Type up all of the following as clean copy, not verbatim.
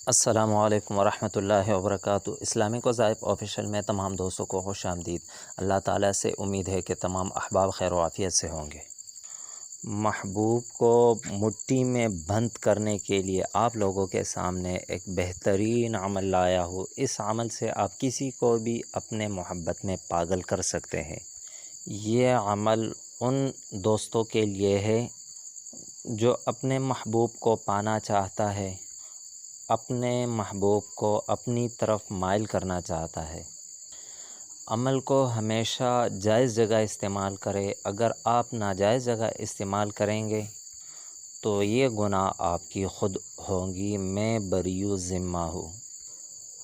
السلام علیکم ورحمۃ اللہ وبرکاتہ۔ اسلامک وظائف آفیشیل میں تمام دوستوں کو خوش آمدید۔ اللہ تعالیٰ سے امید ہے کہ تمام احباب خیر و عافیت سے ہوں گے۔ محبوب کو مٹھی میں بند کرنے کے لیے آپ لوگوں کے سامنے ایک بہترین عمل لایا ہوں۔ اس عمل سے آپ کسی کو بھی اپنے محبت میں پاگل کر سکتے ہیں۔ یہ عمل ان دوستوں کے لیے ہے جو اپنے محبوب کو پانا چاہتا ہے، اپنے محبوب کو اپنی طرف مائل کرنا چاہتا ہے۔ عمل کو ہمیشہ جائز جگہ استعمال کرے۔ اگر آپ ناجائز جگہ استعمال کریں گے تو یہ گناہ آپ کی خود ہوں گی۔ میں بریء ذمہ ہوں۔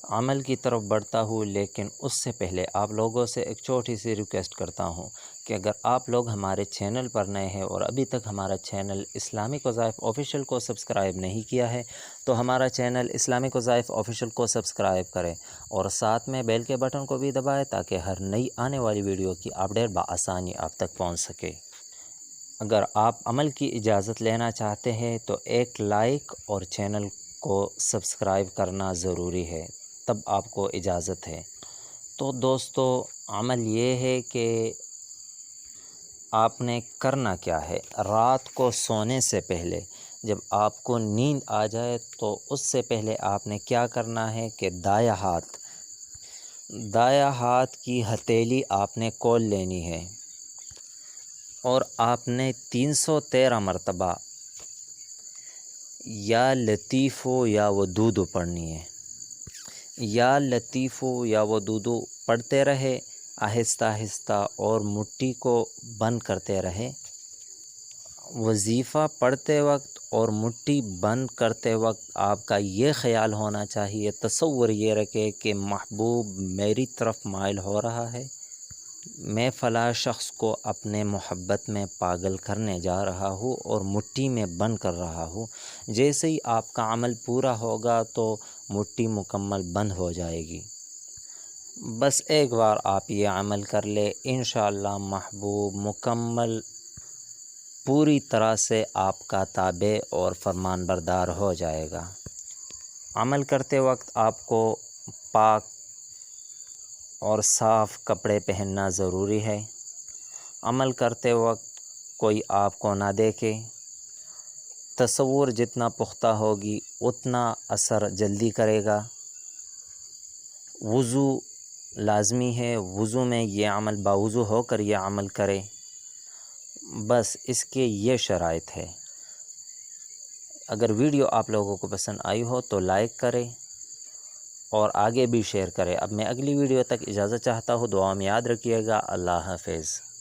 عمل کی طرف بڑھتا ہوں، لیکن اس سے پہلے آپ لوگوں سے ایک چھوٹی سی ریکویسٹ کرتا ہوں کہ اگر آپ لوگ ہمارے چینل پر نئے ہیں اور ابھی تک ہمارا چینل اسلامک وظائف آفیشیل کو سبسکرائب نہیں کیا ہے تو ہمارا چینل اسلامک وظائف آفیشیل کو سبسکرائب کریں اور ساتھ میں بیل کے بٹن کو بھی دبائیں تاکہ ہر نئی آنے والی ویڈیو کی اپڈیٹ بآسانی آپ تک پہنچ سکے۔ اگر آپ عمل کی اجازت لینا چاہتے ہیں تو ایک لائک اور چینل کو سبسکرائب کرنا ضروری ہے، تب آپ کو اجازت ہے۔ تو دوستو، عمل یہ ہے کہ آپ نے کرنا کیا ہے۔ رات کو سونے سے پہلے جب آپ کو نیند آ جائے تو اس سے پہلے آپ نے کیا کرنا ہے کہ دایاں ہاتھ کی ہتھیلی آپ نے کھول لینی ہے اور آپ نے 313 مرتبہ یا لطیف یا ودود پڑھنی ہے۔ یا لطیف یا ودود پڑھتے رہے آہستہ آہستہ اور مٹھی کو بند کرتے رہے۔ وظیفہ پڑھتے وقت اور مٹھی بند کرتے وقت آپ کا یہ خیال ہونا چاہیے، تصور یہ رکھے کہ محبوب میری طرف مائل ہو رہا ہے، میں فلاں شخص کو اپنے محبت میں پاگل کرنے جا رہا ہوں اور مٹھی میں بند کر رہا ہوں۔ جیسے ہی آپ کا عمل پورا ہوگا تو مٹھی مکمل بند ہو جائے گی۔ بس ایک بار آپ یہ عمل کر لے، انشاءاللہ محبوب مکمل پوری طرح سے آپ کا تابع اور فرمان بردار ہو جائے گا۔ عمل کرتے وقت آپ کو پاک اور صاف کپڑے پہننا ضروری ہے۔ عمل کرتے وقت کوئی آپ کو نہ دیکھے۔ تصور جتنا پختہ ہوگی اتنا اثر جلدی کرے گا۔ وضو لازمی ہے، وضو میں یہ عمل باوضو ہو کر یہ عمل کرے۔ بس اس کے یہ شرائط ہے۔ اگر ویڈیو آپ لوگوں کو پسند آئی ہو تو لائک کریں اور آگے بھی شیئر کریں۔ اب میں اگلی ویڈیو تک اجازت چاہتا ہوں، دعا میں یاد رکھیے گا۔ اللہ حافظ۔